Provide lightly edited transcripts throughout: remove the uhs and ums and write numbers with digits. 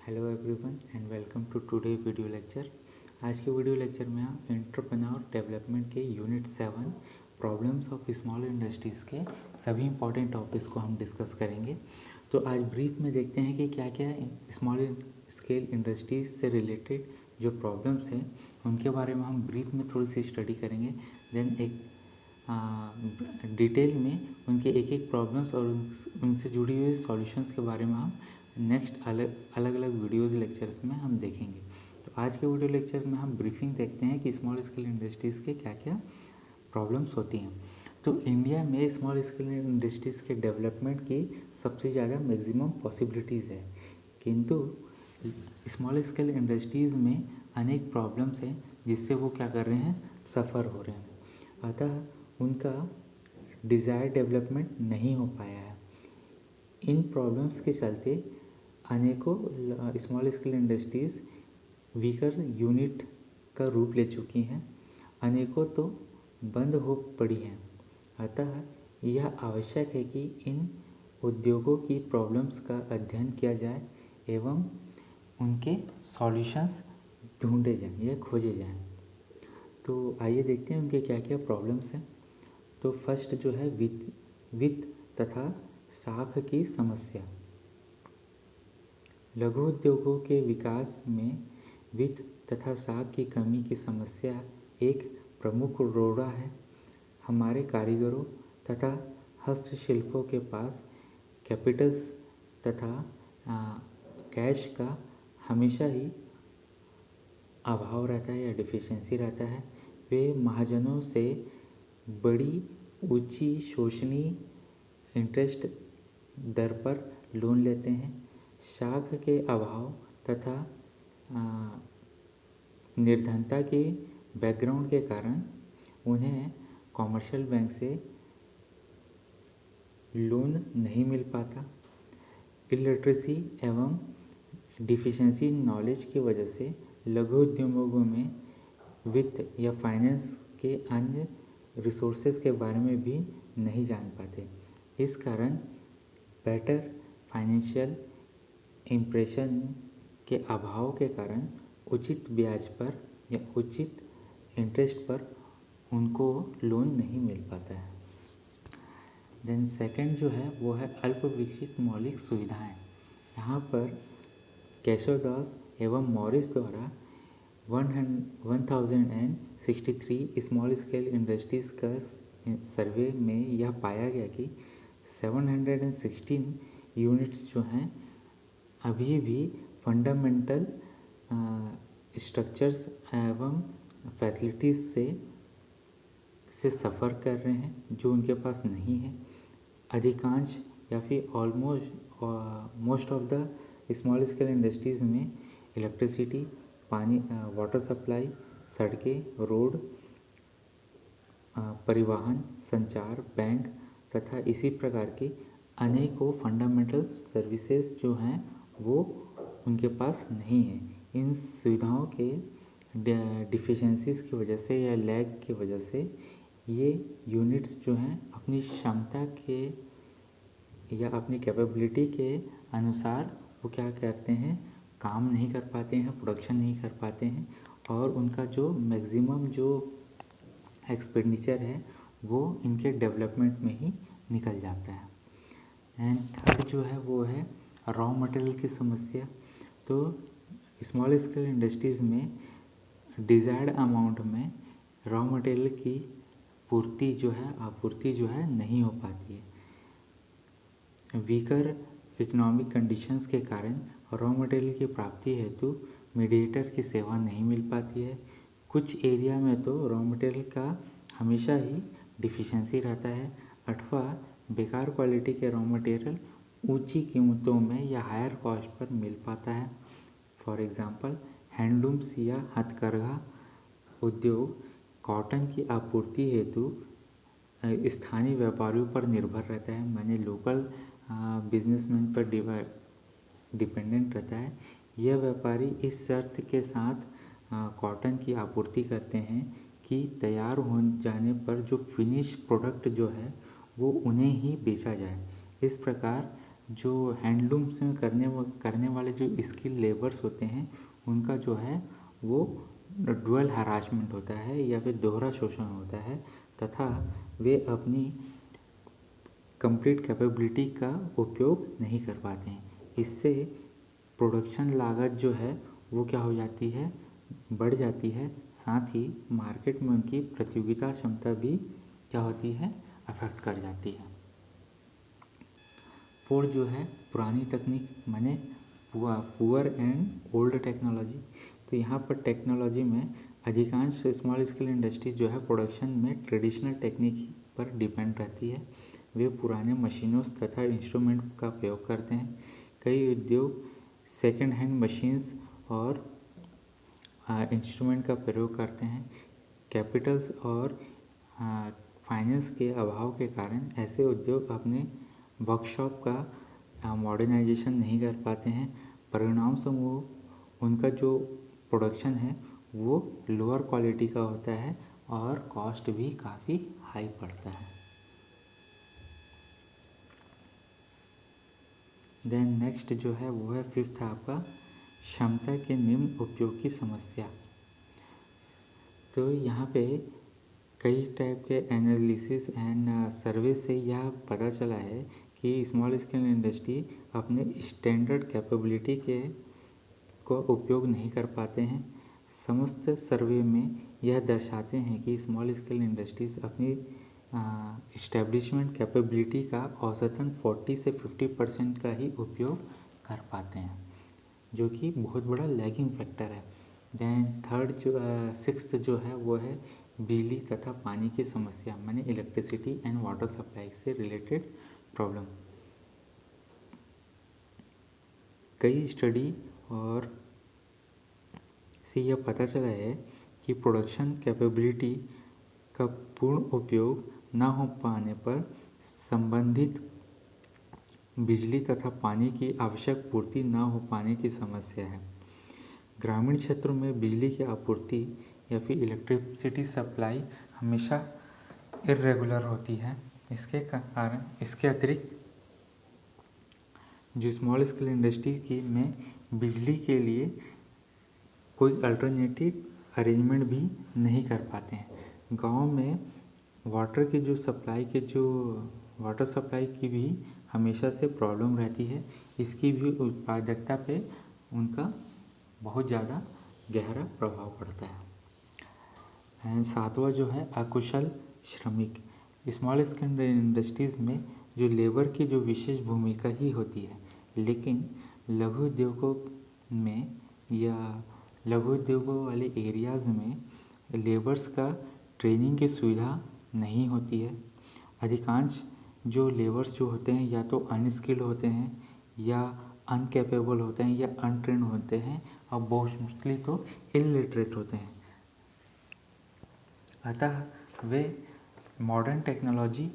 Hello everyone and welcome to today video lecture. आज के video lecture में हम एंटरप्रेन्योर डेवलपमेंट के unit 7 problems of small industries के सभी इंपॉर्टेंट टॉपिक्स को हम डिस्कस करेंगे। तो आज ब्रीफ में देखते हैं कि क्या क्या स्मॉल स्केल इंडस्ट्रीज से रिलेटेड जो प्रॉब्लम्स हैं उनके बारे में हम ब्रीफ में थोड़ी सी स्टडी करेंगे। देन एक डिटेल में उनके एक एक प्रॉब्लम्स और उनसे जुड़ी हुई सॉल्यूशंस के बारे में हम नेक्स्ट अलग अलग वीडियोज़ लेक्चर्स में हम देखेंगे। तो आज के वीडियो लेक्चर में हम ब्रीफिंग देखते हैं कि स्मॉल स्केल इंडस्ट्रीज़ के क्या क्या प्रॉब्लम्स होती हैं। तो इंडिया में स्मॉल स्केल इंडस्ट्रीज़ के डेवलपमेंट की सबसे ज़्यादा मैक्सिमम पॉसिबिलिटीज़ है, किंतु स्मॉल स्केल इंडस्ट्रीज़ में अनेक प्रॉब्लम्स हैं जिससे वो क्या कर रहे हैं, सफ़र हो रहे हैं। अतः उनका डिज़ायर डेवलपमेंट नहीं हो पाया है। इन प्रॉब्लम्स के चलते अनेकों small scale industries weaker unit का रूप ले चुकी हैं, अनेकों तो बंद हो पड़ी हैं। अतः यह आवश्यक है कि इन उद्योगों की प्रॉब्लम्स का अध्ययन किया जाए एवं उनके सॉल्यूशंस ढूंढे जाएं या खोजे जाएं। तो आइए देखते हैं उनके क्या क्या प्रॉब्लम्स हैं। तो फर्स्ट जो है वित्त तथा साख की समस्या। लघु उद्योगों के विकास में वित्त तथा साख की कमी की समस्या एक प्रमुख रोड़ा है। हमारे कारीगरों तथा हस्तशिल्पों के पास कैपिटल्स तथा कैश का हमेशा ही अभाव रहता है या डिफिशिएंसी रहता है। वे महाजनों से बड़ी ऊंची शोषणीय इंटरेस्ट दर पर लोन लेते हैं। साख के अभाव तथा निर्धनता के बैकग्राउंड के कारण उन्हें कॉमर्शियल बैंक से लोन नहीं मिल पाता। इलिटरेसी एवं डिफिशिएंसी नॉलेज की वजह से लघु उद्योगों में वित्त या फाइनेंस के अन्य रिसोर्सेज के बारे में भी नहीं जान पाते। इस कारण बेटर फाइनेंशियल इम्प्रेशन के अभाव के कारण उचित ब्याज पर या उचित इंटरेस्ट पर उनको लोन नहीं मिल पाता है। देन सेकंड जो है वो है अल्प विकसित मौलिक सुविधाएं। यहाँ पर केशवदास एवं मॉरिस द्वारा 1063 स्मॉल स्केल इंडस्ट्रीज़ का सर्वे में यह पाया गया कि 716 यूनिट्स जो हैं अभी भी फंडामेंटल स्ट्रक्चर्स एवं फैसिलिटीज़ से सफ़र कर रहे हैं जो उनके पास नहीं है। अधिकांश या फिर almost most of the small scale industries में इलेक्ट्रिसिटी, पानी, वाटर सप्लाई, सड़कें, रोड, परिवहन, संचार, बैंक तथा इसी प्रकार की अनेकों फंडामेंटल सर्विसेज जो हैं वो उनके पास नहीं है। इन सुविधाओं के डिफिशेंसीज़ की वजह से या लैग की वजह से ये यूनिट्स जो हैं अपनी क्षमता के या अपनी कैपेबिलिटी के अनुसार वो क्या करते हैं, काम नहीं कर पाते हैं, प्रोडक्शन नहीं कर पाते हैं और उनका जो मैक्सिमम जो एक्सपेंडिचर है वो इनके डेवलपमेंट में ही निकल जाता है। एंड थर्ड जो है वो है रॉ मटेरियल की समस्या। तो स्मॉल स्केल इंडस्ट्रीज़ में डिज़ायर्ड अमाउंट में रॉ मटेरियल की आपूर्ति जो है नहीं हो पाती है। वीकर इकोनॉमिक कंडीशंस के कारण रॉ मटेरियल की प्राप्ति हेतु मीडिएटर की सेवा नहीं मिल पाती है। कुछ एरिया में तो रॉ मटेरियल का हमेशा ही डिफिशिएंसी रहता है अथवा बेकार क्वालिटी के रॉ मटेरियल ऊंची कीमतों में या हायर कॉस्ट पर मिल पाता है। फॉर एग्जांपल हैंडलूम्स या हथकरघा उद्योग कॉटन की आपूर्ति हेतु स्थानीय व्यापारियों पर निर्भर रहता है, माने लोकल बिजनेसमैन पर डिपेंडेंट रहता है। यह व्यापारी इस शर्त के साथ कॉटन की आपूर्ति करते हैं कि तैयार हो जाने पर जो फिनिश प्रोडक्ट जो है वो उन्हें ही बेचा जाए। इस प्रकार जो हैंडलूम्स में करने वाले जो स्किल लेबर्स होते हैं उनका जो है वो डुअल हरासमेंट होता है या फिर दोहरा शोषण होता है तथा वे अपनी कंप्लीट कैपेबिलिटी का उपयोग नहीं कर पाते हैं। इससे प्रोडक्शन लागत जो है वो क्या हो जाती है, बढ़ जाती है। साथ ही मार्केट में उनकी प्रतियोगिता क्षमता भी क्या होती है, अफेक्ट कर जाती है। फोर्थ जो है पुरानी तकनीक माने पुअर एंड ओल्ड टेक्नोलॉजी। तो यहाँ पर टेक्नोलॉजी में अधिकांश स्मॉल स्केल इंडस्ट्रीज जो है प्रोडक्शन में ट्रेडिशनल टेक्निक पर डिपेंड रहती है। वे पुराने मशीनों तथा इंस्ट्रूमेंट का प्रयोग करते हैं। कई उद्योग सेकेंड हैंड मशीन्स और इंस्ट्रूमेंट का प्रयोग करते हैं। कैपिटल्स और फाइनेंस के अभाव के कारण ऐसे उद्योग अपने वर्कशॉप का मॉडर्नाइजेशन नहीं कर पाते हैं। परिणाम स्वरूप उनका जो प्रोडक्शन है वो लोअर क्वालिटी का होता है और कॉस्ट भी काफ़ी हाई पड़ता है। देन नेक्स्ट जो है वो है फिफ्थ आपका क्षमता के निम्न उपयोग की समस्या। तो यहाँ पे कई टाइप के एनालिसिस एंड सर्वे से यह पता चला है कि स्मॉल स्केल इंडस्ट्री अपने स्टैंडर्ड कैपेबिलिटी को उपयोग नहीं कर पाते हैं। समस्त सर्वे में यह दर्शाते हैं कि स्मॉल स्केल इंडस्ट्रीज अपनी इस्टेब्लिशमेंट कैपेबिलिटी का औसतन 40 से 50% का ही उपयोग कर पाते हैं, जो कि बहुत बड़ा लैगिंग फैक्टर है। देन थर्ड जो सिक्स्थ जो है वो है बिजली तथा पानी की समस्या, माने इलेक्ट्रिसिटी एंड वाटर सप्लाई से रिलेटेड प्रॉब्लम। कई स्टडी और से यह पता चला है कि प्रोडक्शन कैपेबिलिटी का पूर्ण उपयोग न हो पाने पर संबंधित बिजली तथा पानी की आवश्यक पूर्ति न हो पाने की समस्या है। ग्रामीण क्षेत्रों में बिजली की आपूर्ति या फिर इलेक्ट्रिसिटी सप्लाई हमेशा इरेगुलर होती है। इसके कारण इसके अतिरिक्त जो स्मॉल स्केल इंडस्ट्री की में बिजली के लिए कोई अल्टरनेटिव अरेंजमेंट भी नहीं कर पाते हैं। गांव में वाटर सप्लाई की भी हमेशा से प्रॉब्लम रहती है। इसकी भी उत्पादकता पे उनका बहुत ज़्यादा गहरा प्रभाव पड़ता है। एंड सातवां जो है अकुशल श्रमिक। स्मॉल स्केल इंडस्ट्रीज़ में जो लेबर की जो विशेष भूमिका ही होती है, लेकिन लघु उद्योगों में या लघु उद्योगों वाले एरियाज़ में लेबर्स का ट्रेनिंग की सुविधा नहीं होती है। अधिकांश जो लेबर्स जो होते हैं या तो अनस्किल्ड होते हैं या अनकैपेबल होते हैं या अनट्रेंड होते हैं और बहुत मोस्टली तो इलिटरेट होते हैं। अतः वे मॉडर्न टेक्नोलॉजी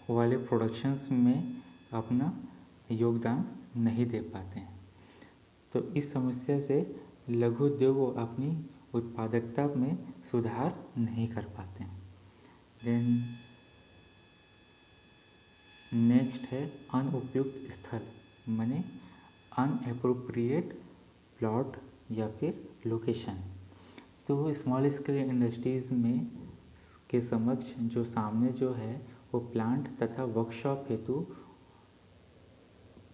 वाले प्रोडक्शंस में अपना योगदान नहीं दे पाते हैं। तो इस समस्या से लघु उद्योग अपनी उत्पादकता में सुधार नहीं कर पाते हैं। देन नेक्स्ट है अनुपयुक्त स्थल, माने अनएप्रोप्रिएट प्लॉट या फिर लोकेशन। तो स्मॉल स्केल इंडस्ट्रीज़ में के समक्ष जो सामने जो है वो प्लांट तथा वर्कशॉप हेतु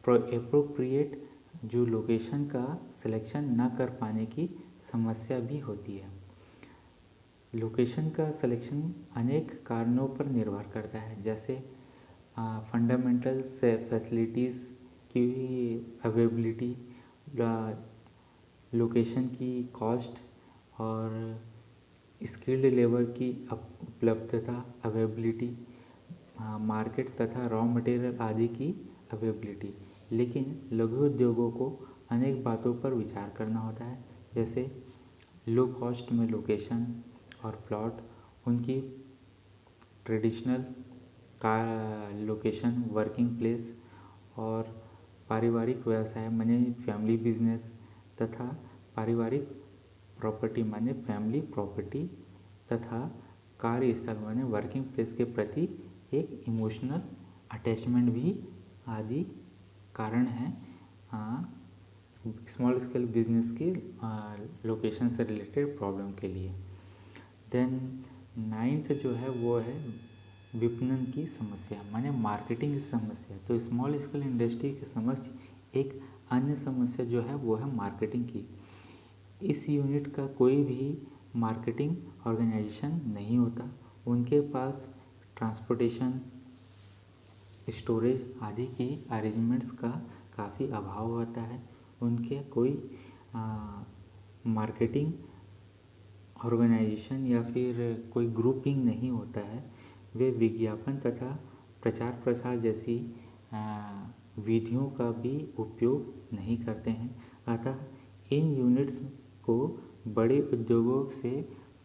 एप्रोप्रिएट जो लोकेशन का सिलेक्शन न कर पाने की समस्या भी होती है। लोकेशन का सिलेक्शन अनेक कारणों पर निर्भर करता है, जैसे फंडामेंटल फैसिलिटीज़ की अवेलेबिलिटी, लोकेशन की कॉस्ट और स्किल्ड लेबर की उपलब्धता अवेलेबिलिटी, मार्केट तथा रॉ मटेरियल आदि की अवेलेबिलिटी। लेकिन लघु उद्योगों को अनेक बातों पर विचार करना होता है, जैसे लो कॉस्ट में लोकेशन और प्लॉट, उनकी ट्रेडिशनल का लोकेशन, वर्किंग प्लेस और पारिवारिक व्यवसाय माने फैमिली बिजनेस तथा पारिवारिक प्रॉपर्टी माने फैमिली प्रॉपर्टी तथा कार्यस्थल माने वर्किंग प्लेस के प्रति एक इमोशनल अटैचमेंट भी आदि कारण है स्मॉल स्केल बिजनेस की लोकेशन से रिलेटेड प्रॉब्लम के लिए। देन 9th जो है वो है विपणन की समस्या माने मार्केटिंग की समस्या। तो स्मॉल स्केल इंडस्ट्री के समक्ष एक अन्य समस्या जो है वो है मार्केटिंग की। इस यूनिट का कोई भी मार्केटिंग ऑर्गेनाइजेशन नहीं होता। उनके पास ट्रांसपोर्टेशन, स्टोरेज आदि की अरेंजमेंट्स का काफ़ी अभाव होता है। उनके कोई मार्केटिंग ऑर्गेनाइजेशन या फिर कोई ग्रुपिंग नहीं होता है। वे विज्ञापन तथा प्रचार प्रसार जैसी विधियों का भी उपयोग नहीं करते हैं। अतः इन यूनिट्स को बड़े उद्योगों से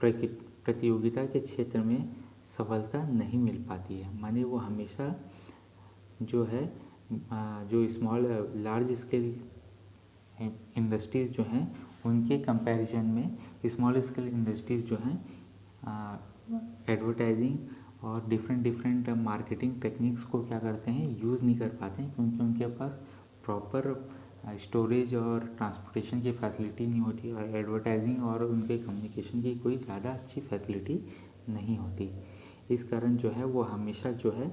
प्रतियोगिता के क्षेत्र में सफलता नहीं मिल पाती है। माने वो हमेशा जो है जो लार्ज स्केल इंडस्ट्रीज़ जो हैं उनके कंपैरिजन में स्मॉल स्केल इंडस्ट्रीज़ जो हैं एडवर्टाइजिंग और डिफरेंट मार्केटिंग टेक्निक्स को क्या करते हैं, यूज़ नहीं कर पाते हैं, क्योंकि उनके पास प्रॉपर स्टोरेज और ट्रांसपोर्टेशन की फैसिलिटी नहीं होती और एडवर्टाइजिंग और उनके कम्युनिकेशन की कोई ज़्यादा अच्छी फैसिलिटी नहीं होती। इस कारण जो है वो हमेशा जो है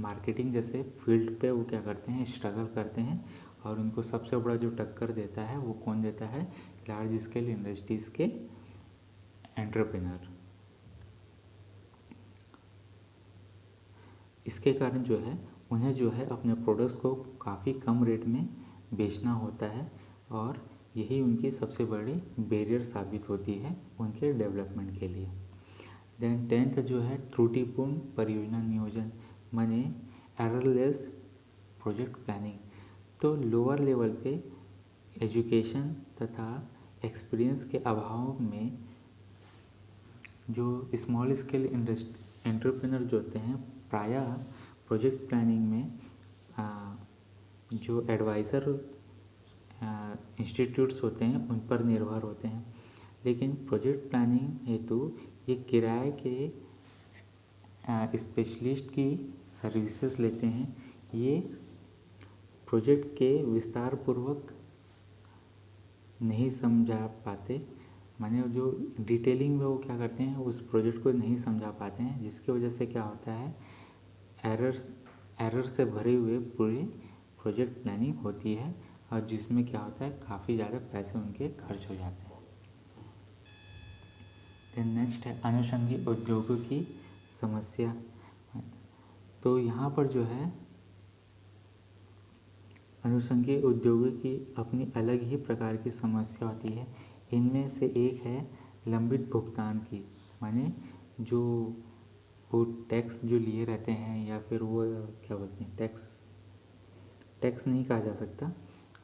मार्केटिंग जैसे फील्ड पे वो क्या करते हैं, स्ट्रगल करते हैं। और उनको सबसे बड़ा जो टक्कर देता है वो कौन देता है, लार्ज स्केल इंडस्ट्रीज़ के एंटरप्रेन्योर। इसके कारण जो है उन्हें जो है अपने प्रोडक्ट्स को काफ़ी कम रेट में बेचना होता है और यही उनकी सबसे बड़ी बैरियर साबित होती है उनके डेवलपमेंट के लिए। देन 10th जो है त्रुटिपूर्ण परियोजना नियोजन माने एररलेस प्रोजेक्ट प्लानिंग। तो लोअर लेवल पे एजुकेशन तथा एक्सपीरियंस के अभाव में जो स्मॉल स्केल एंटरप्रेन्योर जो होते हैं प्रायः प्रोजेक्ट प्लानिंग में जो एडवाइज़र इंस्टीट्यूट्स होते हैं उन पर निर्भर होते हैं। लेकिन प्रोजेक्ट प्लानिंग हेतु ये किराए के स्पेशलिस्ट की सर्विसेज लेते हैं। ये प्रोजेक्ट के विस्तार पूर्वक नहीं समझा पाते, माने जो डिटेलिंग में वो क्या करते हैं उस प्रोजेक्ट को नहीं समझा पाते हैं, जिसकी वजह से क्या होता है एरर से भरे हुए पूरी प्रोजेक्ट प्लानिंग होती है और जिसमें क्या होता है काफ़ी ज़्यादा पैसे उनके खर्च हो जाते हैं। देन नेक्स्ट है अनुषंगी उद्योगों की समस्या। तो यहाँ पर जो है अनुषंगी उद्योगों की अपनी अलग ही प्रकार की समस्या होती है। इनमें से एक है लंबित भुगतान की, माने जो वो टैक्स जो लिए रहते हैं या फिर वो क्या बोलते हैं टैक्स नहीं कहा जा सकता,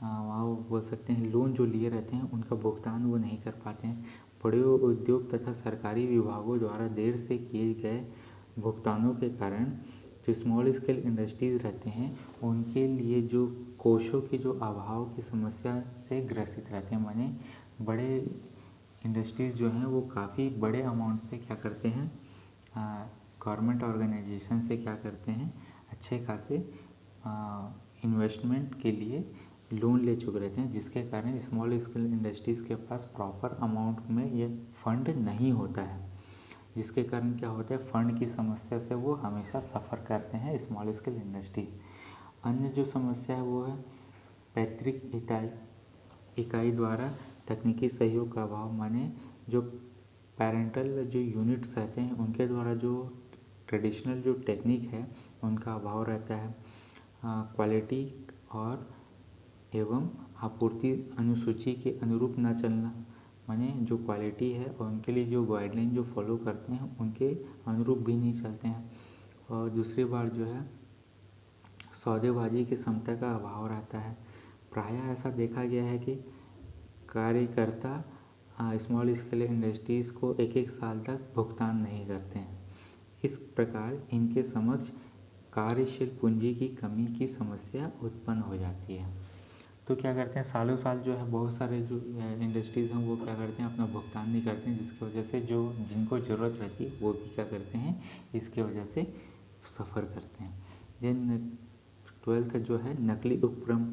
वहाँ वो बोल सकते हैं लोन जो लिए रहते हैं उनका भुगतान वो नहीं कर पाते हैं। बड़े उद्योग तथा सरकारी विभागों द्वारा देर से किए गए भुगतानों के कारण जो स्मॉल स्केल इंडस्ट्रीज़ रहते हैं उनके लिए जो कोषों की जो अभाव की समस्या से ग्रसित रहते हैं। माने बड़े इंडस्ट्रीज़ जो हैं वो काफ़ी बड़े अमाउंट पे क्या करते हैं, गवर्नमेंट ऑर्गेनाइजेशन से क्या करते हैं अच्छे खासे इन्वेस्टमेंट के लिए लोन ले चुके रहते हैं, जिसके कारण स्मॉल स्केल इंडस्ट्रीज़ के पास प्रॉपर अमाउंट में ये फंड नहीं होता है, जिसके कारण क्या होता है फंड की समस्या से वो हमेशा सफ़र करते हैं स्मॉल स्केल इंडस्ट्री। अन्य जो समस्या है वो है पैतृक इकाई द्वारा तकनीकी सहयोग का अभाव, माने जो पेरेंटल जो यूनिट्स रहते हैं उनके द्वारा जो ट्रेडिशनल जो टेक्निक है उनका अभाव रहता है। क्वालिटी और एवं आपूर्ति अनुसूची के अनुरूप न चलना, माने जो क्वालिटी है और उनके लिए जो गाइडलाइन जो फॉलो करते हैं उनके अनुरूप भी नहीं चलते हैं। और दूसरी बार जो है सौदेबाजी की क्षमता का अभाव रहता है। प्रायः ऐसा देखा गया है कि कार्यकर्ता स्मॉल स्केल इंडस्ट्रीज़ को एक साल तक भुगतान नहीं करते हैं। इस प्रकार इनके समक्ष कार्यशील पूंजी की कमी की समस्या उत्पन्न हो जाती है। तो क्या करते हैं, सालों साल जो है बहुत सारे जो इंडस्ट्रीज़ हैं वो क्या करते हैं, अपना भुगतान नहीं करते हैं, जिसकी वजह से जो जिनको ज़रूरत रहती है वो भी क्या करते हैं, इसके वजह से सफ़र करते हैं। देन 12th जो है नकली उपक्रम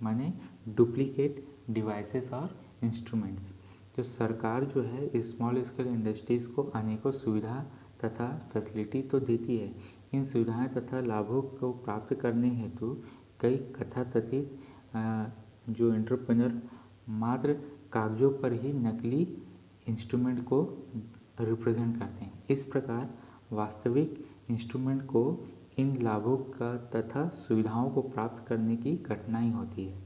माने डुप्लीकेट डिवाइसेस और इंस्ट्रूमेंट्स। तो सरकार जो है स्मॉल स्केल इंडस्ट्रीज़ को अनेकों सुविधा तथा फैसिलिटी तो देती है। इन सुविधाएं तथा लाभों को प्राप्त करने हेतु कई कथाकथित जो एंटरप्रेन्योर मात्र कागजों पर ही नकली इंस्ट्रूमेंट को रिप्रेजेंट करते हैं। इस प्रकार वास्तविक इंस्ट्रूमेंट को इन लाभों का तथा सुविधाओं को प्राप्त करने की कठिनाई होती है।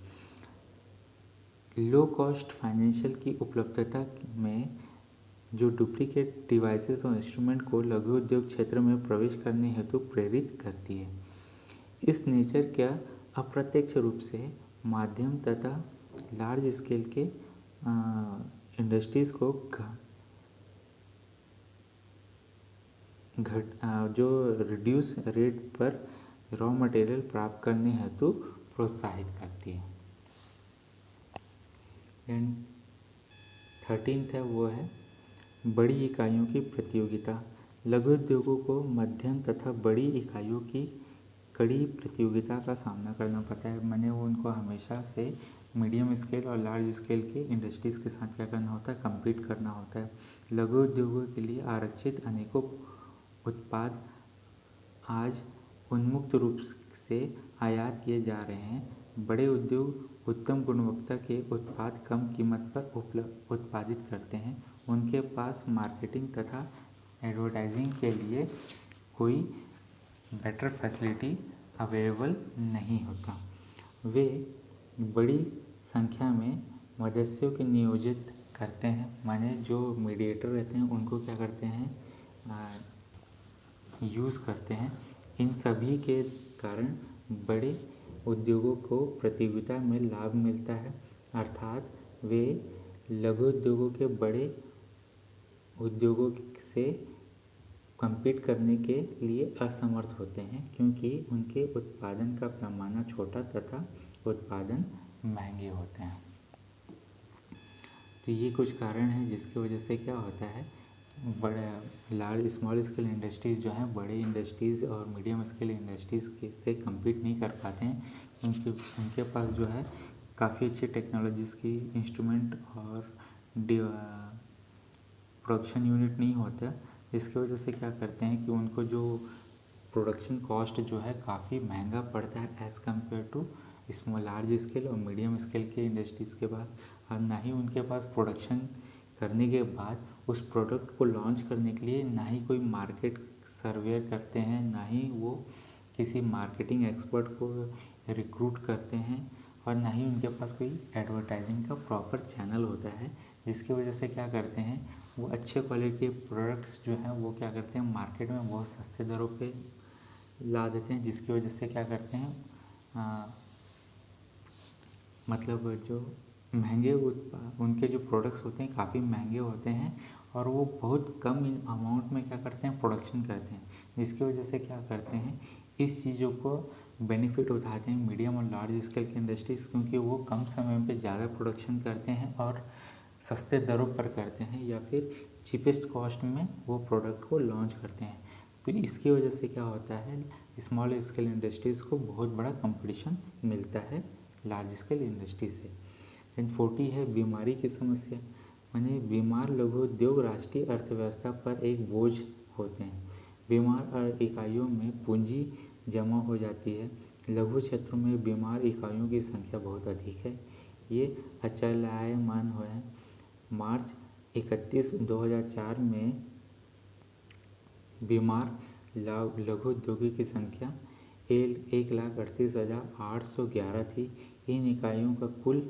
लो कॉस्ट फाइनेंशियल की उपलब्धता में जो डुप्लीकेट डिवाइसेस और इंस्ट्रूमेंट को लघु उद्योग क्षेत्र में प्रवेश करने हेतु प्रेरित करती है। इस नेचर क्या अप्रत्यक्ष रूप से माध्यम तथा लार्ज स्केल के इंडस्ट्रीज़ को जो रिड्यूस रेट पर रॉ मटेरियल प्राप्त करने हेतु प्रोत्साहित करती है। एंड 13th है वो है बड़ी इकाइयों की प्रतियोगिता। लघु उद्योगों को मध्यम तथा बड़ी इकाइयों की कड़ी प्रतियोगिता का सामना करना पड़ता है। मैंने उनको हमेशा से मीडियम स्केल और लार्ज स्केल के इंडस्ट्रीज़ के साथ क्या करना होता है, कम्पीट करना होता है। लघु उद्योगों के लिए आरक्षित अनेकों उत्पाद आज उन्मुक्त रूप से आयात किए जा रहे हैं। बड़े उद्योग उत्तम गुणवत्ता के उत्पाद कम कीमत पर उत्पादित करते हैं। उनके पास मार्केटिंग तथा एडवर्टाइजिंग के लिए कोई बेटर फैसिलिटी अवेलेबल नहीं होता। वे बड़ी संख्या में मदस्यों के नियोजित करते हैं, माने जो मीडिएटर रहते हैं उनको क्या करते हैं, यूज़ करते हैं। इन सभी के कारण बड़े उद्योगों को प्रतियोगिता में लाभ मिलता है, अर्थात वे लघु उद्योगों के बड़े उद्योगों से कम्पीट करने के लिए असमर्थ होते हैं, क्योंकि उनके उत्पादन का पैमाना छोटा तथा उत्पादन महंगे होते हैं। तो ये कुछ कारण हैं जिसकी वजह से क्या होता है, बड़े लार्ज स्मॉल स्केल इंडस्ट्रीज़ जो हैं बड़े इंडस्ट्रीज़ और मीडियम स्केल इंडस्ट्रीज़ से कम्पीट नहीं कर पाते हैं, क्योंकि उनके पास जो है काफ़ी अच्छी टेक्नोलॉजीज़ की इंस्ट्रूमेंट और प्रोडक्शन यूनिट नहीं होता। इसकी वजह से क्या करते हैं कि उनको जो प्रोडक्शन कॉस्ट जो है काफ़ी महंगा पड़ता है as compare to small large scale और मीडियम स्केल के इंडस्ट्रीज़ के बाद। और ना ही उनके पास प्रोडक्शन करने के बाद उस प्रोडक्ट को लॉन्च करने के लिए ना ही कोई मार्केट सर्वे करते हैं, ना ही वो किसी मार्केटिंग एक्सपर्ट को रिक्रूट करते हैं, और ना ही उनके पास कोई एडवर्टाइजिंग का प्रॉपर चैनल होता है। जिसकी वजह से क्या करते हैं, वो अच्छे क्वालिटी के प्रोडक्ट्स जो हैं वो क्या करते हैं, मार्केट में बहुत सस्ते दरों पे ला देते हैं। जिसकी वजह से क्या करते हैं, मतलब जो महंगे उनके जो प्रोडक्ट्स होते हैं काफ़ी महंगे होते हैं, और वो बहुत कम अमाउंट में क्या करते हैं, प्रोडक्शन करते हैं। जिसकी वजह से क्या करते हैं, इस चीज़ों को बेनिफिट उठाते हैं मीडियम और लार्ज स्केल के इंडस्ट्रीज़, क्योंकि वो कम समय पे ज़्यादा प्रोडक्शन करते हैं और सस्ते दरों पर करते हैं, या फिर चीपेस्ट कॉस्ट में वो प्रोडक्ट को लॉन्च करते हैं। तो इसकी वजह से क्या होता है, स्मॉल स्केल इंडस्ट्रीज़ को बहुत बड़ा कंपटीशन मिलता है लार्ज स्केल इंडस्ट्री से। देन 40 है बीमारी की समस्या, माने बीमार लघु उद्योग राष्ट्रीय अर्थव्यवस्था पर एक बोझ होते हैं। बीमार इकाइयों में पूंजी जमा हो जाती है। लघु क्षेत्रों में बीमार इकाइयों की संख्या बहुत अधिक है। ये अचलायमान है। मार्च 31, 2004 में बीमार लघु उद्योगी की संख्या 1,38,811 थी। इन इकाइयों का कुल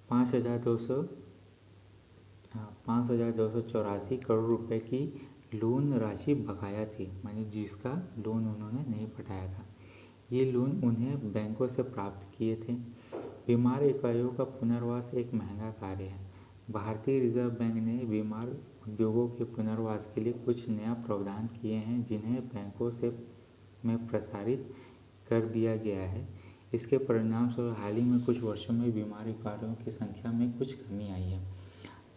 5,284 करोड़ रुपए की लोन राशि बकाया थी, माने जिसका लोन उन्होंने नहीं पटाया था। ये लोन उन्हें बैंकों से प्राप्त किए थे। बीमार इकाइयों का पुनर्वास एक महंगा कार्य है। भारतीय रिजर्व बैंक ने बीमार उद्योगों के पुनर्वास के लिए कुछ नया प्रावधान किए हैं, जिन्हें बैंकों से में प्रसारित कर दिया गया है। इसके परिणाम स्वरूप हाल ही में कुछ वर्षों में बीमार व्यापारियों की संख्या में कुछ कमी आई है।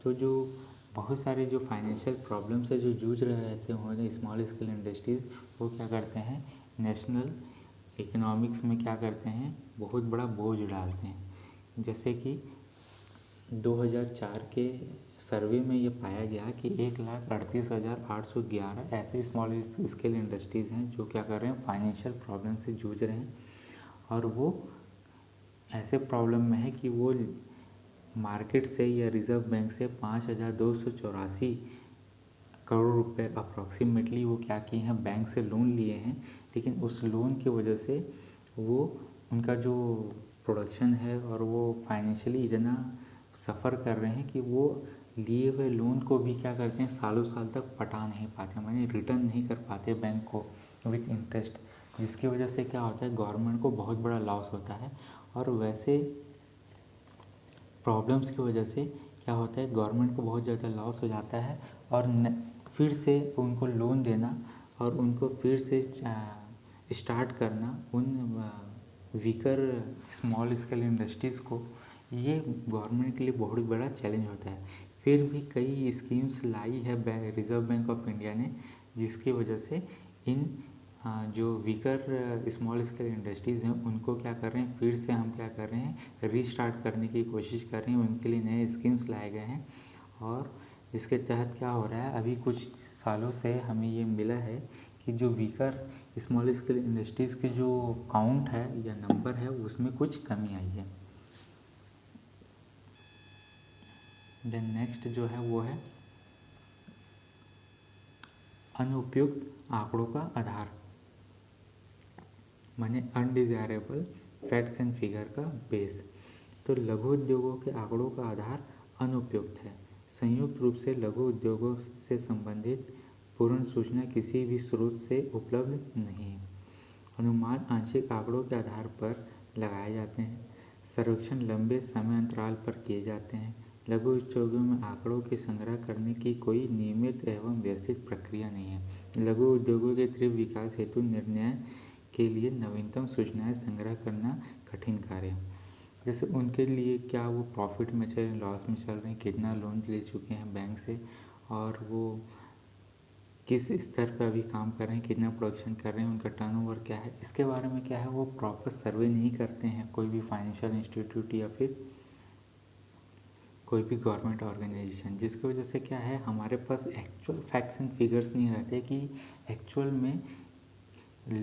तो जो बहुत सारे जो फाइनेंशियल प्रॉब्लम से जो जूझ रहे रहते हैं स्मॉल स्केल इंडस्ट्रीज़, वो क्या करते हैं, नेशनल इकोनॉमिक्स में क्या करते हैं, बहुत बड़ा बोझ डालते हैं। जैसे कि 2004 के सर्वे में ये पाया गया कि 1,38,811 ऐसे स्मॉल स्केल इंडस्ट्रीज़ हैं जो क्या कर रहे हैं, फाइनेंशियल प्रॉब्लम से जूझ रहे हैं। और वो ऐसे प्रॉब्लम में है कि वो मार्केट से या रिज़र्व बैंक से 5,284 करोड़ रुपए अप्रॉक्सीमेटली वो क्या किए हैं, बैंक से लोन लिए हैं। लेकिन उस लोन की वजह से वो उनका जो प्रोडक्शन है और वो फाइनेंशियली इतना सफ़र कर रहे हैं कि वो लिए हुए लोन को भी क्या करते हैं, सालों साल तक पटा नहीं पाते, माने रिटर्न नहीं कर पाते बैंक को विथ इंटरेस्ट, जिसकी वजह से क्या होता है, गवर्नमेंट को बहुत बड़ा लॉस होता है। और वैसे प्रॉब्लम्स की वजह से क्या होता है, गवर्नमेंट को बहुत ज़्यादा लॉस हो जाता है और फिर से उनको लोन देना और उनको फिर से स्टार्ट करना उन वीकर स्मॉल स्केल इंडस्ट्रीज़ को, ये गवर्नमेंट के लिए बहुत बड़ा चैलेंज होता है। फिर भी कई स्कीम्स लाई है रिज़र्व बैंक ऑफ इंडिया ने, जिसकी वजह से इन जो वीकर स्मॉल स्केल इंडस्ट्रीज़ हैं उनको क्या कर रहे हैं, फिर से हम क्या कर रहे हैं, रीस्टार्ट करने की कोशिश कर रहे हैं। उनके लिए नए स्कीम्स लाए गए हैं और जिसके तहत क्या हो रहा है, अभी कुछ सालों से हमें ये मिला है कि जो वीकर स्मॉल स्केल इंडस्ट्रीज़ की जो काउंट है या नंबर है उसमें कुछ कमी आई है। देन नेक्स्ट जो है वो है अनुपयुक्त आंकड़ों का आधार, माने अनडिजायरेबल फैक्ट्स एंड फिगर का बेस। तो लघु उद्योगों के आंकड़ों का आधार अनुपयुक्त है। संयुक्त रूप से लघु उद्योगों से संबंधित पूर्ण सूचना किसी भी स्रोत से उपलब्ध नहीं है। अनुमान आंशिक आंकड़ों के आधार पर लगाए जाते हैं। सर्वेक्षण लंबे समय अंतराल पर किए जाते हैं। लघु उद्योगों में आंकड़ों के संग्रह करने की कोई नियमित एवं व्यवस्थित प्रक्रिया नहीं है। लघु उद्योगों के तीव्र विकास हेतु निर्णय के लिए नवीनतम सूचनाएं संग्रह करना कठिन कार्य है। जैसे उनके लिए क्या वो प्रॉफिट में चल रहे हैं, लॉस में चल रहे हैं, कितना लोन ले चुके हैं बैंक से, और वो किस स्तर पर अभी काम कर रहे हैं, कितना प्रोडक्शन कर रहे हैं, उनका टर्नओवर क्या है, इसके बारे में क्या है वो प्रॉपर सर्वे नहीं करते हैं कोई भी फाइनेंशियल इंस्टीट्यूट या फिर कोई भी गवर्नमेंट ऑर्गेनाइजेशन। जिसकी वजह से क्या है, हमारे पास एक्चुअल फैक्ट्स एंड फिगर्स नहीं रहते कि एक्चुअल में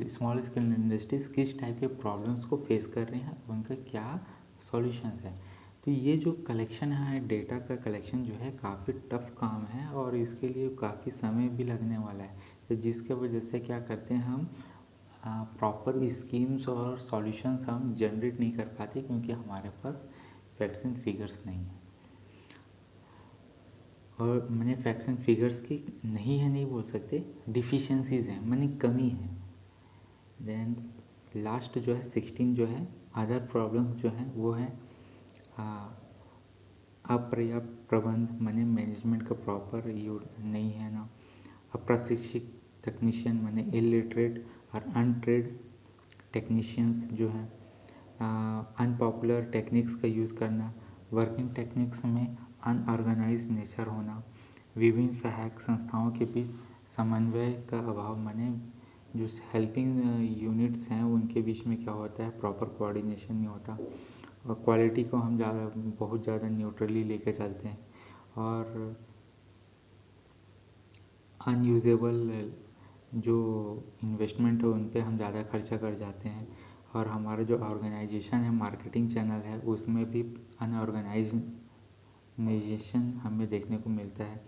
स्मॉल स्केल इंडस्ट्रीज किस टाइप के प्रॉब्लम्स को फेस कर रहे हैं, उनका क्या सॉल्यूशंस है। तो ये जो कलेक्शन है, डेटा का कलेक्शन जो है काफ़ी टफ काम है और इसके लिए काफ़ी समय भी लगने वाला है। तो जिसके वजह से क्या करते हैं, हम प्रॉपर स्कीम्स और सॉल्यूशंस हम जनरेट नहीं कर पाते क्योंकि हमारे पास फैक्ट्स एंड फिगर्स नहीं है। और मैंने फैक्ट्स एंड फिगर्स की नहीं है नहीं बोल सकते, डिफिशियंसीज़ हैं, मैंने कमी है। देन लास्ट जो है 16 जो है अदर प्रॉब्लम्स जो हैं वो है अपर्याप्त प्रबंध, माने मैनेजमेंट का प्रॉपर यूज नहीं है ना। अप्रशिक्षित टेक्नीशियन माने इलिटरेट और अनट्रेड टेक्नीशियंस जो है। अनपॉपुलर टेक्निक्स का यूज़ करना, वर्किंग टेक्निक्स में अनऑर्गेनाइज नेचर होना, विभिन्न सहायक संस्थाओं के बीच समन्वय का अभाव, माने जो हेल्पिंग यूनिट्स हैं उनके बीच में क्या होता है, प्रॉपर कोऑर्डिनेशन नहीं होता, और क्वालिटी को हम बहुत ज़्यादा न्यूट्रली लेके चलते हैं, और अनयूजेबल जो इन्वेस्टमेंट है उन पे हम ज़्यादा खर्चा कर जाते हैं, और हमारा जो ऑर्गेनाइजेशन है, मार्केटिंग चैनल है, उसमें भी अनऑर्गेनाइजेशन हमें देखने को मिलता है,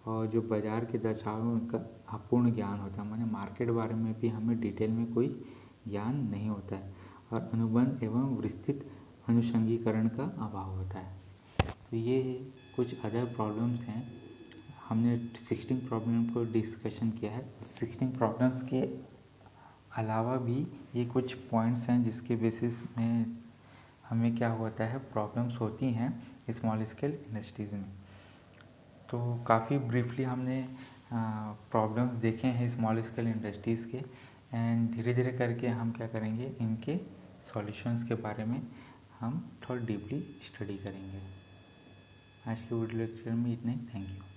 और जो बाज़ार के दर्शाव है उनका अपूर्ण ज्ञान होता है, माने मार्केट बारे में भी हमें डिटेल में कोई ज्ञान नहीं होता है, और अनुबंध एवं विस्तृत अनुषंगीकरण का अभाव होता है। तो ये कुछ अदर प्रॉब्लम्स हैं। हमने 16 प्रॉब्लम को डिस्कशन किया है। 16 प्रॉब्लम्स के अलावा भी ये कुछ पॉइंट्स हैं जिसके बेसिस में हमें क्या होता है, प्रॉब्लम्स होती हैं स्मॉल स्केल इंडस्ट्रीज़ में। तो काफ़ी ब्रीफली हमने प्रॉब्लम्स देखे हैं स्मॉल स्केल इंडस्ट्रीज़ के, एंड धीरे धीरे करके हम क्या करेंगे, इनके सॉल्यूशंस के बारे में हम थोड़ा डीपली स्टडी करेंगे। आज के वीडियो लेक्चर में इतना ही। Thank you.